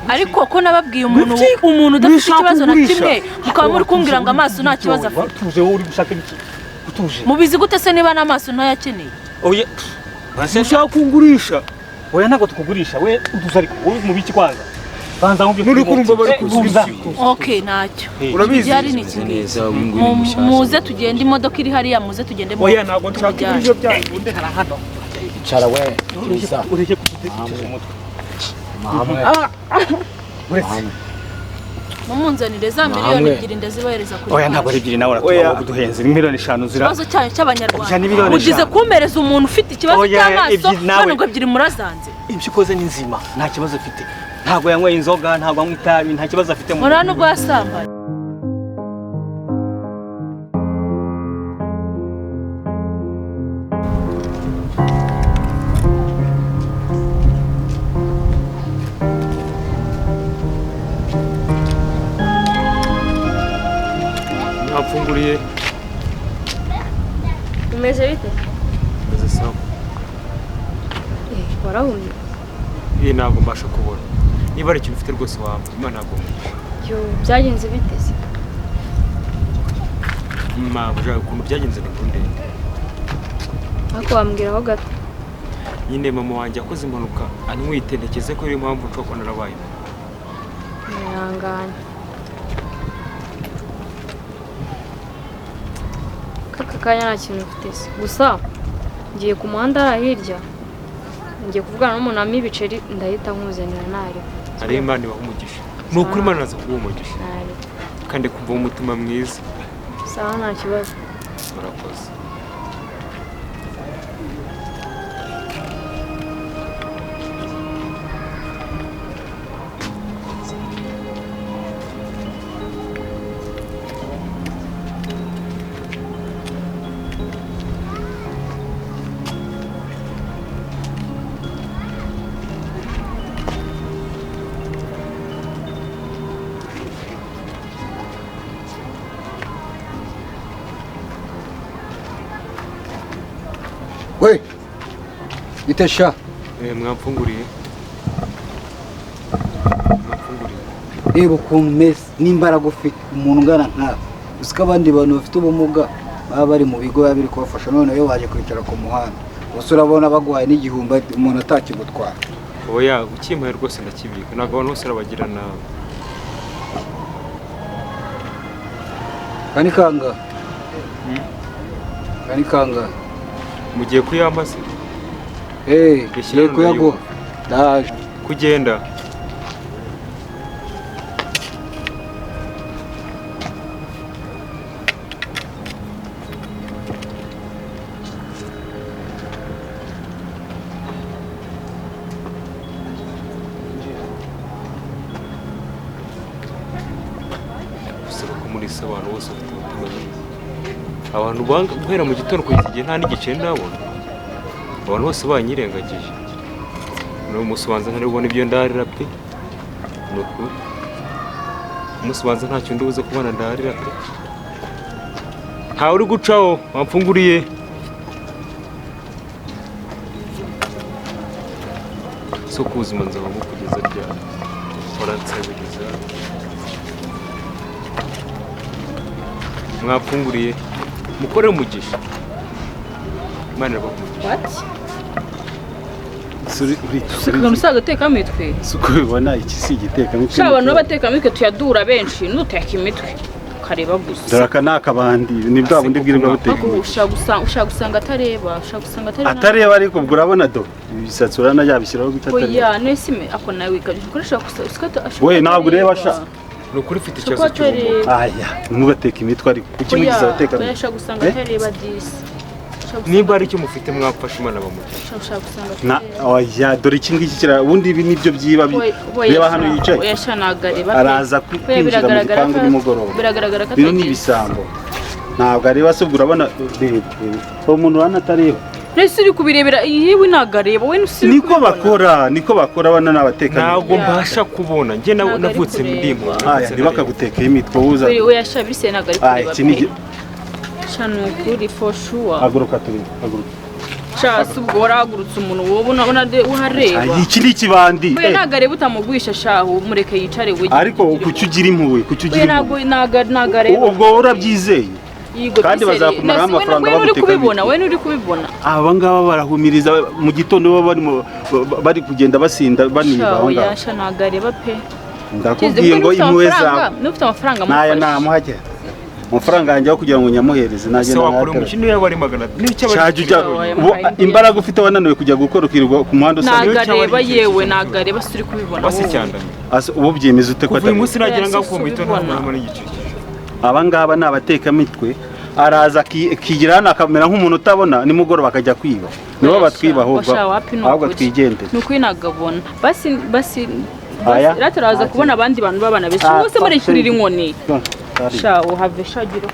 ariko ko nababwiye umuntu udafite ikibazo na kimwe mukaba muri kumbwira ngo amaso nta kibazo afite utuje wowe uri gushaka iki utuje mubizi gute se niba n'amaso ntayakeneye oya ushaka kungurisha oya ntabwo tukugurisha we utuze ariko wowe mu biki kwanza banza ngo muri kurumva bari kuzuza okay ntacyo urabizi byari ni muze tugende imodoka iri hariya muze tugende oya ntabwo nshaka ibyo byanyu undi hari hano icara we ureke kudutekesha umutwe mumunzanire za miliyoni 2 ndazibahereza kuri oya ntabwo ari 2 nawe uratuma kuduhenza miliyoni 5 zira ikibazo cyanyu cy'abanyarwanda mugize kumereza umuntu ufite ikibazo cy'amaso none ngo ebyiri murazanze ibyo ukoze ni nzima nta kibazo afite ntabwo yanyweye inzoga ntabwo anywa itabi nta kibazo afite mu murano rwasambanye Afunguriye umeze bite meze sawa warahumye ntabwo mbasha kubona niba ari ikintu ufite rwose wampa imana ntabwo yo byagenze bite se mpamvu ukuntu byagenze ni kunde ariko wambwiraho gato nyine mama wanjye yakoze impanuka anywite ntekeze ko ariyo mpamvu nshobora kuba narabaye mwihangane aka kanya nta kintu ufite se gusa ngiye ku muhanda hirya ngiye kuvugana n'umuntu wampa ibiceri ndahita nkuzanira ntari ari imana ibaha umugisha ni ukuri imana naza kuba umugisha kandi kuva umutima mwiza sawa nta kibazo murakoze we itesha mwamfunguriye reba ukuntu umeze n'imbaraga ufite umuntu ungana nkawe uzi ko abandi bantu bafite ubumuga baba bari mu bigo biba biri kubafasha none iyo waje kwicara ku muhanda gusa urabona baguhaye n'igihumbi umuntu atakigutwara oya ukimpaye rwose ndakibika ntabwo abantu bose arabagira nawe kani kanga mugiye kuyamaze ngiye kuyaguha ndaje kugenda usaba ko muri se abantu bose bafite umutima abantu guhera mu gitondo kugeza igihe nta n'igice ndabona abantu bose banyirengagije n'uyu munsi ubanza ntari bubona ibyo ndarira pe ni ukuri umunsi ubanza ntacyo ndi buze kubona ndarira pe ntawe uri gucaho wamfunguriye so ku buzima nzabamo kugeza ryari waransabiriza mwapfunguriye mukore umugisha imana irabakugisha Sikagano usaga teka mitwe. Suko bibona iki si igiteka mitwe. Sha abantu bateka mitwe tuyadura benshi n'uteka imitwe. Kareba gusa. Daraka nakabandi ni bwa bundi bwirirwa buteka. Ushaka gusanga atareba, atareba ariko ubwo urabona do. Ibisatsi urana yabishyiraho gutatari. Oya nesime ako nawe wikaje ukoresha uskata ashaka. We ntabwo ureba sha. Nukuri ufite ikibazo cy'ubumuga. Aya, ntugateka imitwe ariko kuki mugize abateka. Oya ashaka gusanga atareba disi. Niba ari cyo mufite mwafasha imana bamugisha. Ushaka gusanga. Na oya dore iki ngiki kira ubundi ibi nibyo byiba reba hano yicaye. Oya shanagareba. Araza kwinjira mu gipangu nimugoroba. Biragaragara ko bino ni ibisambo. Ntabwo areba se urabona umuntu wanatareba. Nese uri kubirebera yewe nagareba we nusiri niko bakora bana nabateka. Ntabwo mbasha kubona nge navutse ndimo. Aya ntibakagutekeye imitwe uza. Oya shabise nagari kureba. Aya kinigi Chano kuri for sure. Haguruka turi haguruka. shasi ubwo warahagurutse umuntu wowe unabona uhareba iki ni ikibandi we ntabwo areba utamugwisha shahu mureke yicare we ariko kuki ugira impuhwe kuki ugira impuhwe ntabwo areba ubwo urabyizeye kandi bazakumaraho amafaranga baguteka we nturi kubibona aba ngaba barahumiriza mu gitondo bari kugenda basinda baniba aho ngaho yasha ntabwo areba pe ndakubwiye ngo impuhwe zawe n'ufite amafaranga naya namuhage amafaranga yanjye aho kugira ngo nyamuhereze se wakora umukino yaba ari magana imbaraga ufite wananiwe kujya gukora ukirirwa ku muhanda usa ntabwo areba yewe ntabwo areba suri kubibona ubu byemeza ute ko uyu munsi nagira ngo ku mito ntabwo n'igice aba ngaba ni abatekamitwe araza akigira hano akamera nk'umuntu utabona nimugoroba akajya kwiba nibo batwiba ahubwo twigendere ni ukuri nagabona basi rero turaza kubona abandi bantu babana benshi bose murekurira inkoni sha uhave shagira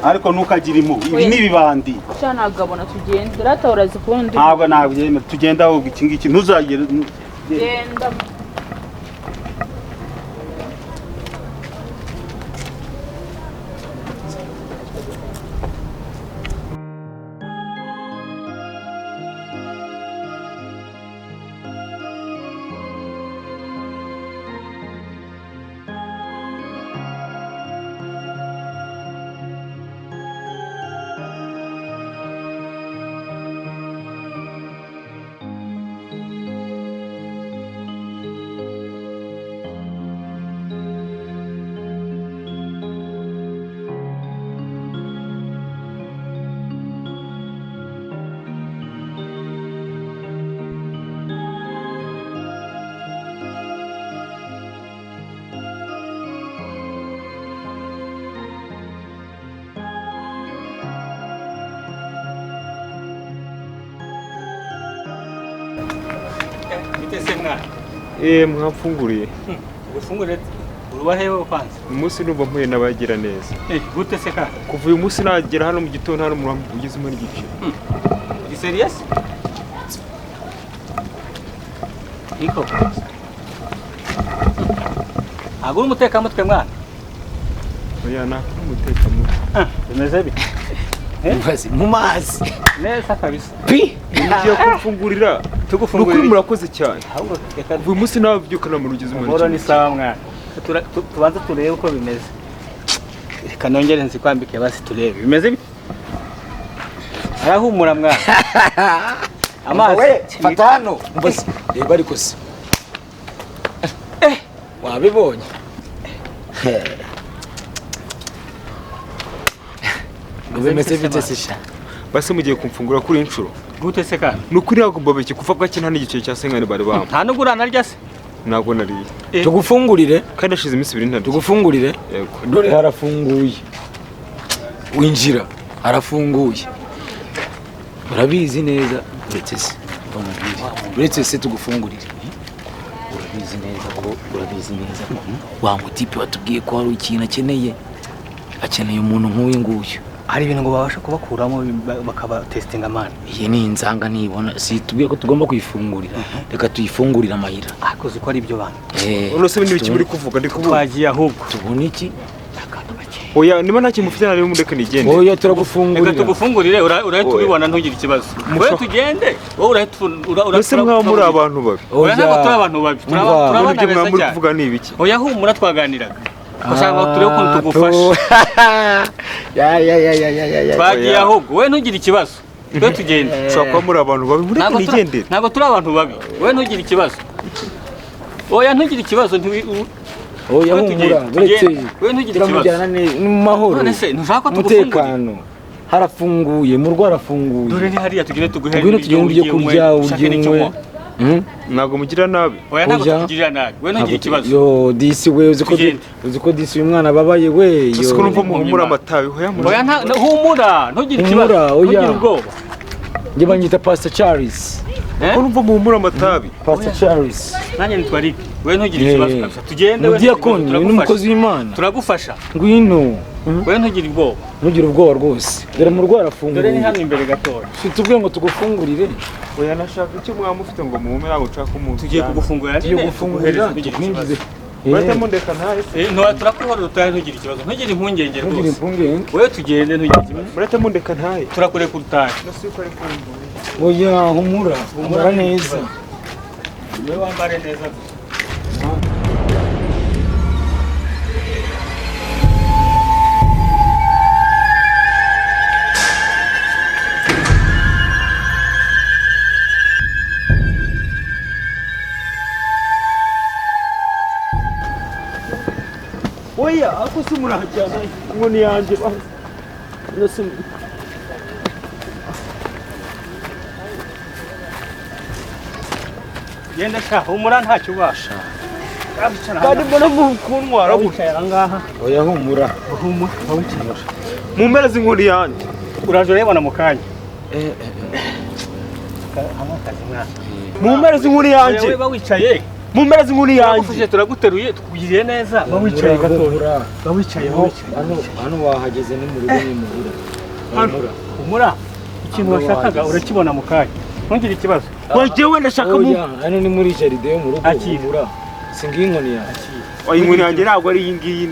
ariko ntukagire impuhwe ibi ni ibibandi sha nagabona tugende rero uraza kubona undi ntabwo nabyemera tugenda ahubwo iki ngiki ntuzagere genda mwamfunguriye ufungure urubaheho kwanza umunsi numva mpuye n'abagira neza gute se ka kuva uyu munsi nagera hano mu gitondo hano mu ugizemo n'igice uri serious iko agura umutekamutwe mwana oya nakora umutekamutwe bimeze bite mu mazi neza kabisa ugiye kumfungurira nukuri murakoze cyane uyu munsi nawe byukana mu rugize umuntu mboro ni sawa mwana tubanze turebe uko bimeze reka nongere nzikwambike basi turebe bimeze bite arahumura mwana amazi fata hano mbose reba ariko se wabibonye bimeze bite se sha base mugiye kumfungura kuri inshuro gute se kandi nukuri nagomba biki kuva bwake nta n'igice cya senkani bari bamwe nta nugurana rya se ntabwo nariye tugufungurire kandi ashize iminsi 2 ntarya tugufungurire yego dore harafunguye winjira harafunguye urabizi neza uretse se tugufungurire urabizi neza ko wa mutipe watubwiye ko hari ikintu akeneye umuntu nk'uyu nguyu hari ibintu ngo babasha kubakuramo bakabatestinga amana iyi ni inzanga nibona si tubwiye ko tugomba kuyifungurira reka tuyifungurire amahira akoze ko ari ibyo bantu urose n'ibiki muri kuvuga ndi kuvuga twagiye ahubwo tubona iki oya niba nta kimufite nari mureke nigende oya turagufungurira reka tugufungurire urahita ubibona ntugire ikibazo wowe tugende wowe urahita ese mwaba muri abantu babi oya ntabwo turi abantu babi turabana ibyo mwaba beza muri cyane kuvuga ni ibiki oya humura twaganiraga ushaka ngo turebe ukuntu tugufasha twagiye ahubwo wowe ntugire ikibazo twe tugende ushobora kuba muri abantu babi mureke nigendere ntabwo turi abantu babi wowe ntugire ikibazo oya ntugire ikibazo oya humura uretse turamujyana mu mahoro none se ntushaka ko tugufungurira harafunguye mu rwara arafunguye dore ni hariya tugende tuguhere ibyo kurya uryinywe ntabwo mugira nabi oya ntabwo tukugirira nabi we ntugire ikibazo yo disi we uzi ko disi uyu mwana ababaye we yo siko numva muhumura amatabi oya humura ntugire ikibazo ntugire ubwoba njye banyita Pastor Charles ko numva muhumura amatabi Pastor Charles nanjye nitwa Rick we ntugire ikibazo kabisa tugende we Diakoni n'umukozi w'Imana turagufasha ngwino we ntugire ubwoba ntugire ubwoba rwose dore mu rwara afunguye dore ni hano imbere gatoya tubwiye ngo tugufungurire oya nashaka icyo mwamufite ngo muhume ntabwo nshaka umuntu tugiye kugufungurira tukwinjize uretse mundeka ntahe turakwihorera utahe ntugire ikibazo ntugire impungenge ntugire rwose impungenge wowe tugende ntugire ikibazo uretse mundeka ntahe turakureka utahe nasi uko ari kumva oya humura neza. Wowe wambare neza. Oya, ako si murajyana inkoni yanjye basi. Genda sha humura ntacyo ubasha. Kandi mbona mukuntwara gutya. Wicaye ahangaha. Oya humura. Wicaye. Mumpereze inkoni yanjye. Uraje urebana mu kanya. Hamakazi mwana. Mumpereze inkoni yanjye. Wowe wicaye. Mumpereze inkoni yanjye. Turagufashe turaguteruye tukugiriye neza. Wicaye gato. Wicaye. Hano wahageze ni mu rugo ni muhira. Humura. Ikintu washakaga urakibona mu kanya. Ntugire ikibazo. Wagiye ndashaka mu. Hano ni muri jaride yo mu rugo. Akira. Singi inkoni ya. Oya inkoni yanjye ntabwo ari iyi ngiyi.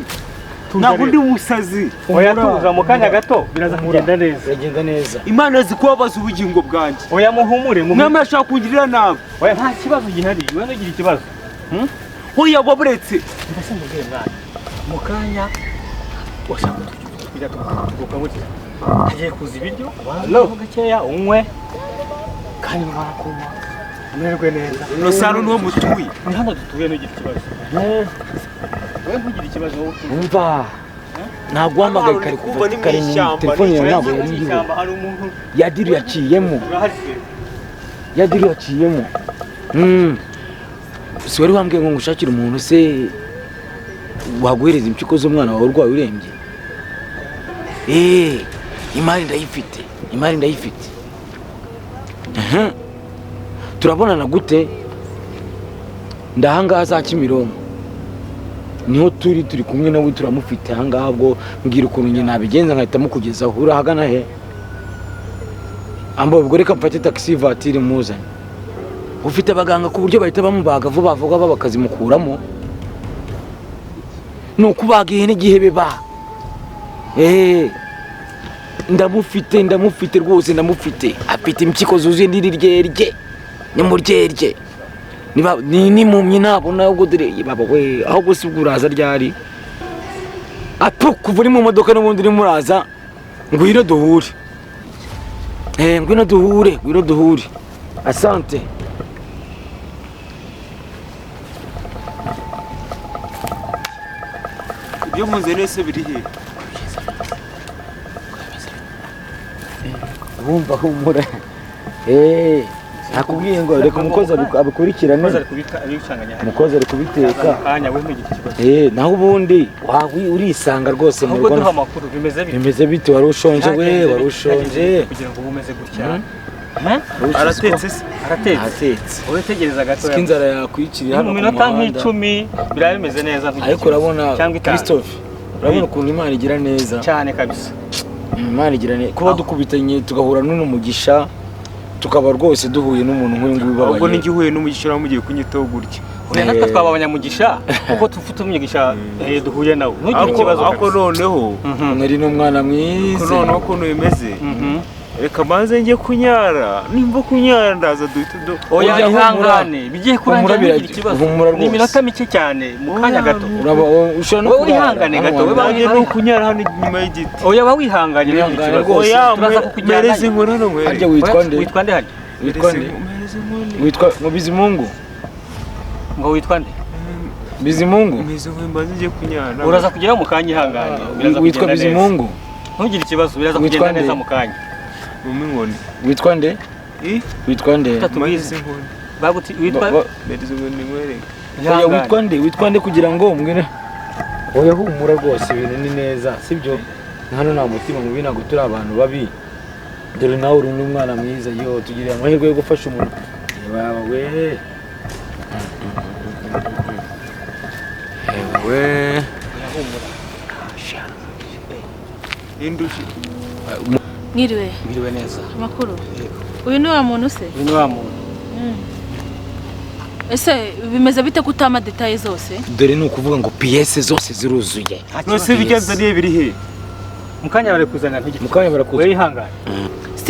Ntabwo ndi umusazi. Oya tuza mu kanya gato biraza kugenda neza. Biragenda neza. Imana zikubabaza ubugingo bwanjye. Oya muhumure mu. Mwema yashaka kungirira nabi. Oya nta kibazo gihari. Wewe ntugire ikibazo. Oya waburetse. Ndase mubwire mwana. Mu kanya washaka kujya tukabuza. Agiye kuza ibiryo. No gakeya unywe. Kandi numara kunywa. Umererwe neza. No sano niho mutuye. Ni hano dutuye ntugire ikibazo. Wewe ntugire ikibazo wowe. Umva. Ntabwo wamagaye kare kuva kare mu telefone yawe ntabwo yari iriho. Hari umuntu Yadiri yaciyemo. urahasize. Yadiri yaciyemo. Si wari wambwiye ngo ngushakire umuntu se waguhereza impyiko z'umwana wawe urwaye urembye. Imari ndayifite. Turabonana gute? Ndahangaha za Kimironko. Niho turi kumwe nawe turamufite ahangaha bwo mbwira ukuntu njye nabigenza nkahita mukugeza aho urahagana he. Ambo ubwo reka mfate taxi voiture muzanye. Ufite abaganga ku buryo bahita bamubaga vuba bakazimukuramo. Nukubaga ihene gihebe ba. Ndamufite rwose ndamufite. Afite impyiko zuzuye ndirirye. Nimuryerye. Ni mumye nabona ubwo dore baba we aho gose uraza ryari. Kuva uri mu modoka n'ubundi uri muraza ngwino duhure. Ngwino duhure. Asante. Ibyo munze nese biri he? Wumva humura. Nakubwiye ngo reka umukozi abikurikirane. Umukozi ari kubiteka. Kanya we ntugire ikibazo. Naho ubundi urisanga rwose mu rugo. Duha amakuru bimeze bite wari ushonje kugira ngo bumeze gutya. Aratetse. Wowe tegereza gato. Inzara yakwiciriye hano mu minota nk'icumi biraba bimeze neza. Ariko urabona Christophe, urabona ukuntu Imana igira neza cyane kabisa. Imana igira neza kuba dukubitanye tugahura n'umugisha tukaba rwose duhuye n'umuntu nk'uyu nguyu babaye. Ubwo n'igihuye n'umugisha mugiye kunyitaho gutya. Natwe twaba abanyamugisha kuko tufite umugisha duhuye nawe. Ntugire ikibazo. Ako noneho nari n'umwana mwiza. Noneho ukuntu bimeze. Reka maze njye kunyara. Nimba kunyara ndaza duhita Oya ihangane. Bigiye kurangira ikibazo. Ni iminota mike cyane mu kanya gato. Ushobora no kwihangane gato. We bagiye no kunyara hano inyuma y'igiti. Oya wihangane n'ikibazo. Oya mereze inkoni hano mwere. Harya witwa nde? Witwa nde hano? Witwa Bizimungu. Ngo witwa nde? Bizimungu. Mbaze njye kunyara. Uraza kugeraho mu kanya ihangane. Witwa Bizimungu. Ntugire ikibazo biraza kugenda neza mu kanya. Inkoni. Witwa nde? Witwa nde? Mereze inkoni. Baguti witwa mereze inkoni mwere. Oya witwa nde kugira ngo mbwire. Oya humura rwose ibintu ni neza sibyo? Hano nta mutima mubi ntabwo turi abantu babi. Dore nawe uri umwana mwiza yo tugiriye amahirwe yo gufasha umuntu. Baba we. We. Indushi. Mwiriwe neza. Amakuru. Uyu ni wa muntu se? Uyu ni wa muntu. Ese bimeze bite kutama details zose? Dore ni ukuvuga ngo pièces zose ziruzuye. Nose bigenza niye biri he? Mukanya bare kuzana ntigite. Mukanya barakuzana. We ihangane.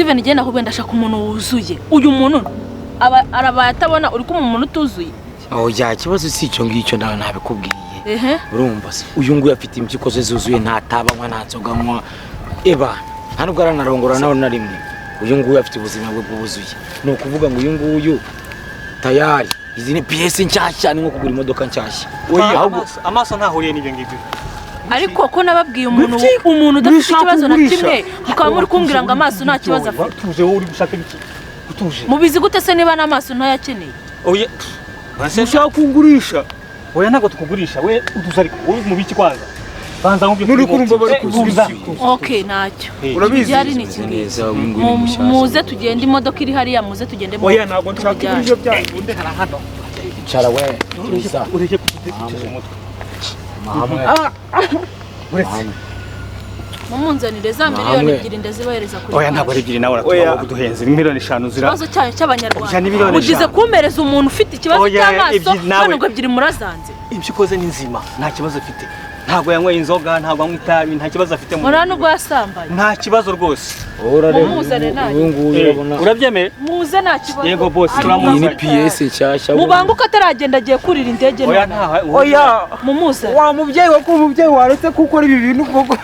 Steven igenda ahubwo ndashaka umuntu wuzuye. Uyu muntu arabaye atabona uri kumwe umuntu utuzuye. Oya kibazo si icyo ngicyo nawe ntabikubwiye. Urumva se uyu nguyu afite impyiko ze zuzuye ntatabanywa ntatsoganywa. Eba nta nubwo aranarongora nawe na rimwe. Uyu nguyu afite ubuzima bwe bwuzuye. Ni ukuvuga ngo uyu nguyu tayari izi ni PS nshyashya ni nko kugura imodoka nshyashya. Amaso ntahuriye n'ibyo ngibyo. Ariko ko nababwiye umuntu udafite ikibazo na kimwe mukaba muri kumbwira ngo amaso nta kibazo afite. Tuje uri gushaka iki? Utuje. Mubizi gute se niba n'amaso ntayakeneye? Oya. Ushaka kugurisha. Oya ntago tukugurisha. We utuze ariko uri mu biki kwanza. Banza ngubyo. Nuri kurumva bari kuzuza. Okay ntacyo. Urabizi Byari ni neza muze tugende imodoka iri hariya muze tugende. Oya ntago nshaka ibyo byanyu unde hara hano. Icara we. Ureke kututekesha umutwe. Mumunzanire za miliyoni 2 ndazibahereza kuri. Oya ntabwo ari 2 nawe uratuma kuduhenza miliyoni 5 zira. Ikibazo cyayo cy'abanyarwanda. Ugize kumereza umuntu ufite ikibazo cy'amaso none ngo ebyiri murazanze. Ibyo ukoze ni nzima nta kibazo afite. Ntabwo yanyweye inzoga ntabwo anywa itabi nta kibazo afite mu. Murano rwo yasambaye. Nta kibazo rwose. Muzane nayo. Uyu nguyu urabona. Urabyemeye? Muze nta kibazo. Yego boss Iyi ni PS nshyashya. Mubanguka ataragenda agiye kurira indege none. Oya nta. Oya mumuze. Wa mubyeyi wa ko umubyeyi waretse kuko ibi bintu koko.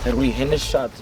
Rwihene shati.